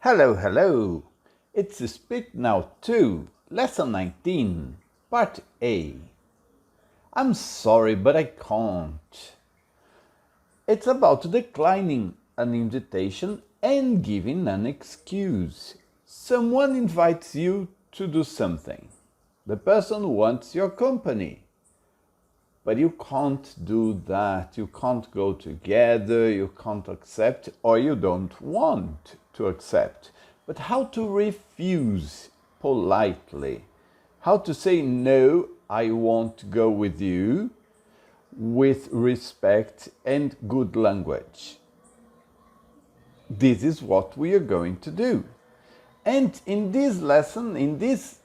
Hello, hello! It's Speak Now 2, Lesson 19, Part A. I'm sorry, but I can't. It's about declining an invitation and giving an excuse. Someone invites you to do something. The person wants your company. But you can't do that. You can't go together, you can't accept, or you don't want to accept. But how to refuse politely? How to say, no, I won't go with you, with respect and good language. This is what we are going to do. And in this lesson, in this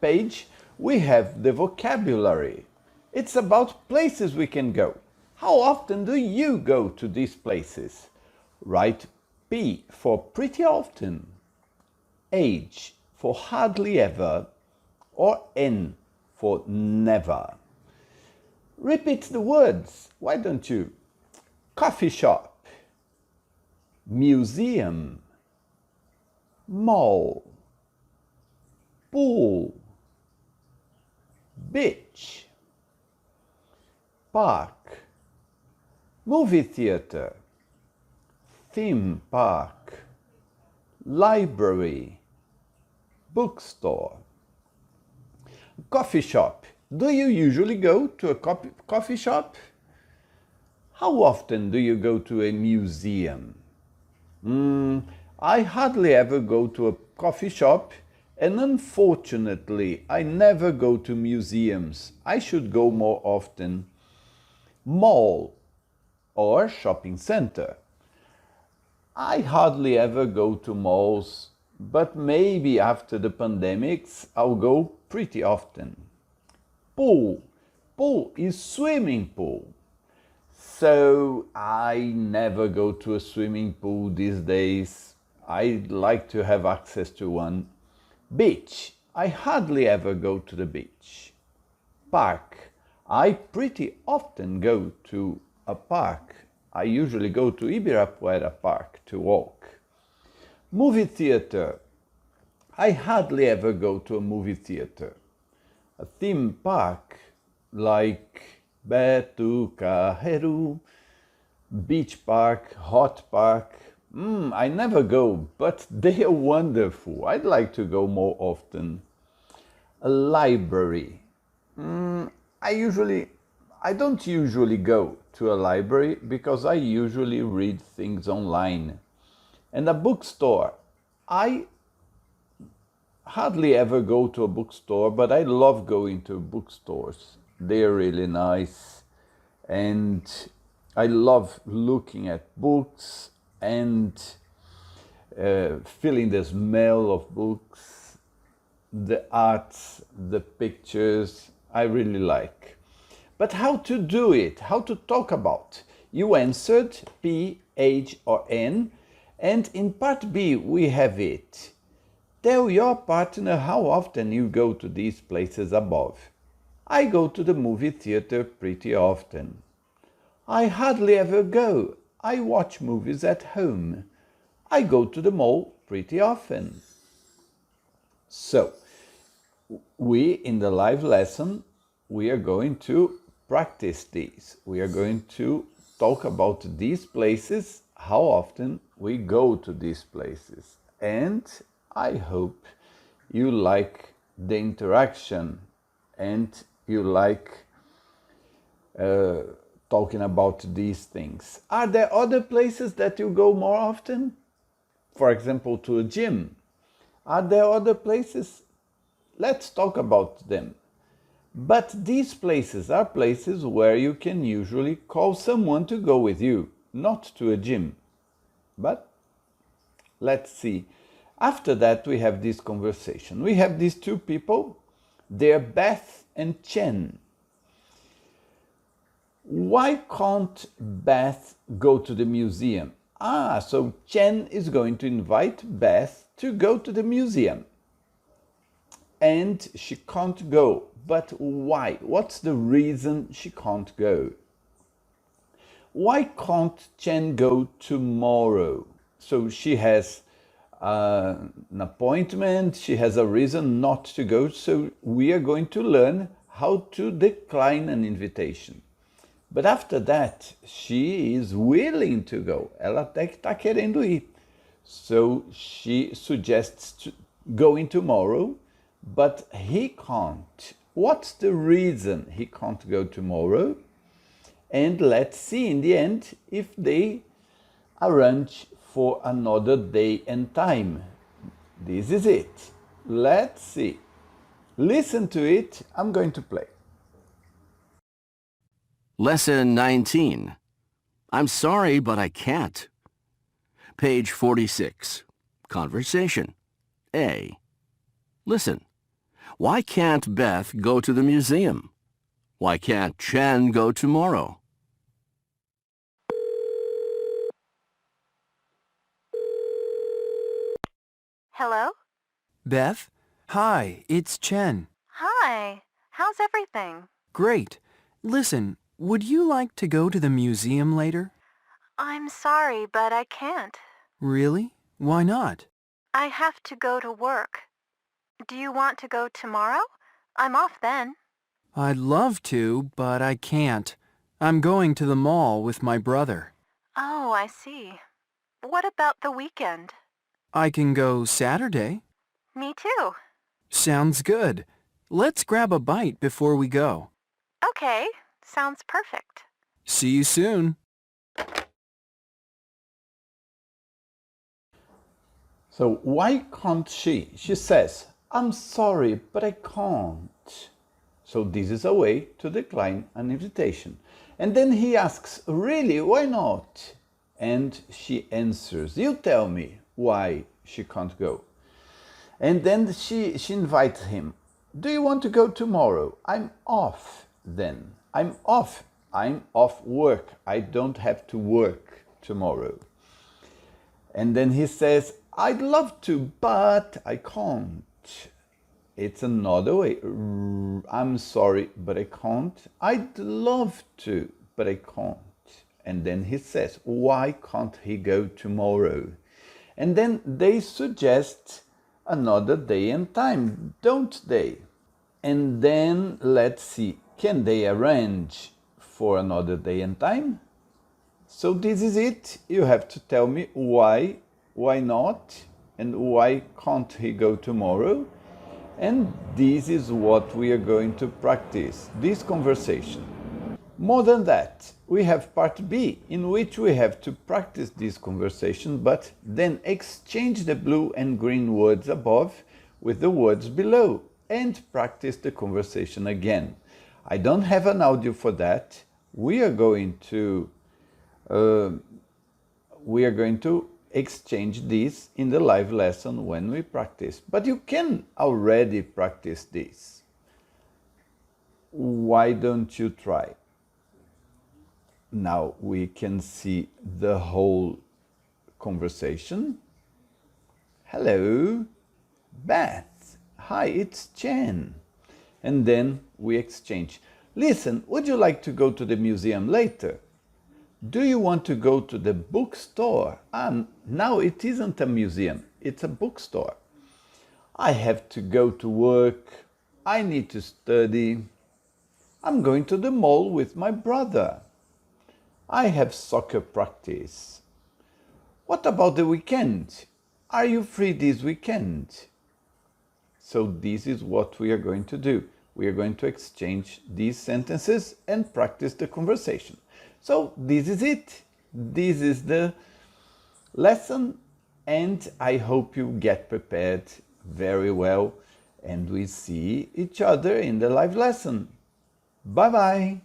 page, we have the vocabulary. It's about places we can go. How often do you go to these places? Write P for pretty often, H for hardly ever, or N for never. Repeat the words, why don't you? Coffee shop, museum, mall, pool, beach, park, movie theater, theme park, library, bookstore. Coffee shop. Do you usually go to a coffee shop? How often do you go to a museum? I hardly ever go to a coffee shop, and unfortunately, I never go to museums. I should go more often. Mall or shopping center. I hardly ever go to malls, but maybe after the pandemics, I'll go pretty often. Pool. Pool is swimming pool. So I never go to a swimming pool these days. I'd like to have access to one. Beach. I hardly ever go to the beach. Park. I pretty often go to a park. I usually go to Ibirapuera Park to walk. Movie theater. I hardly ever go to a movie theater. A theme park like Beto Carreiro, beach park, hot park. I never go, but they are wonderful. I'd like to go more often. A library. I don't usually go to a library because I usually read things online. And a bookstore. I hardly ever go to a bookstore, but I love going to bookstores. They're really nice. And I love looking at books and feeling the smell of books, the arts, the pictures. I really like. But how to do it? How to talk about? You answered P, H, or N, and in part B we have it. Tell your partner how often you go to these places above. I go to the movie theater pretty often. I hardly ever go. I watch movies at home. I go to the mall pretty often. So, in the live lesson, we are going to practice these. We are going to talk about these places, how often we go to these places. And I hope you like the interaction and you like talking about these things. Are there other places that you go more often? For example, to a gym. Are there other places? Let's talk about them. But these places are places where you can usually call someone to go with you, not to a gym. But let's see. After that, we have this conversation. We have these two people. They're Beth and Chen. Why can't Beth go to the museum? So Chen is going to invite Beth to go to the museum. And she can't go. But why? What's the reason she can't go? Why can't Chen go tomorrow? So she has an appointment, she has a reason not to go, so we are going to learn how to decline an invitation. But after that, she is willing to go. Ela até que está querendo ir. So she suggests going tomorrow, but he can't. What's the reason he can't go tomorrow? And let's see in the end if they arrange for another day and time. This is it. Let's see. Listen to it. I'm going to play. Lesson 19. I'm sorry, but I can't. Page 46. Conversation. A. Listen. Why can't Beth go to the museum? Why can't Chen go tomorrow? Hello? Beth? Hi, it's Chen. Hi. How's everything? Great. Listen, would you like to go to the museum later? I'm sorry, but I can't. Really? Why not? I have to go to work. Do you want to go tomorrow? I'm off then. I'd love to, but I can't. I'm going to the mall with my brother. Oh, I see. What about the weekend? I can go Saturday. Me too. Sounds good. Let's grab a bite before we go. Okay. Sounds perfect. See you soon. So why can't she? She says, I'm sorry, but I can't. So this is a way to decline an invitation. And then he asks, really, why not? And she answers, you tell me why she can't go. And then she invites him, do you want to go tomorrow? I'm off then. I'm off work. I don't have to work tomorrow. And then he says, I'd love to, but I can't. It's another way. I'm sorry, but I can't. I'd love to, but I can't. And then he says, why can't he go tomorrow? And then they suggest another day and time, don't they? And then let's see, can they arrange for another day and time? So this is it. You have to tell me why not, and why can't he go tomorrow? And this is what we are going to practice, this conversation. More than that, we have part B, in which we have to practice this conversation, but then exchange the blue and green words above with the words below and practice the conversation again. I don't have an audio for that. We are going to exchange this in the live lesson when we practice. But you can already practice this. Why don't you try? Now we can see the whole conversation. Hello, Beth. Hi, it's Chen. And then we exchange. Listen, would you like to go to the museum later? Do you want to go to the bookstore? Now it isn't a museum, it's a bookstore. I have to go to work. I need to study. I'm going to the mall with my brother. I have soccer practice. What about the weekend? Are you free this weekend? So this is what we are going to do. We are going to exchange these sentences and practice the conversation. So this is it. This is the lesson, and I hope you get prepared very well, and we see each other in the live lesson. Bye-bye.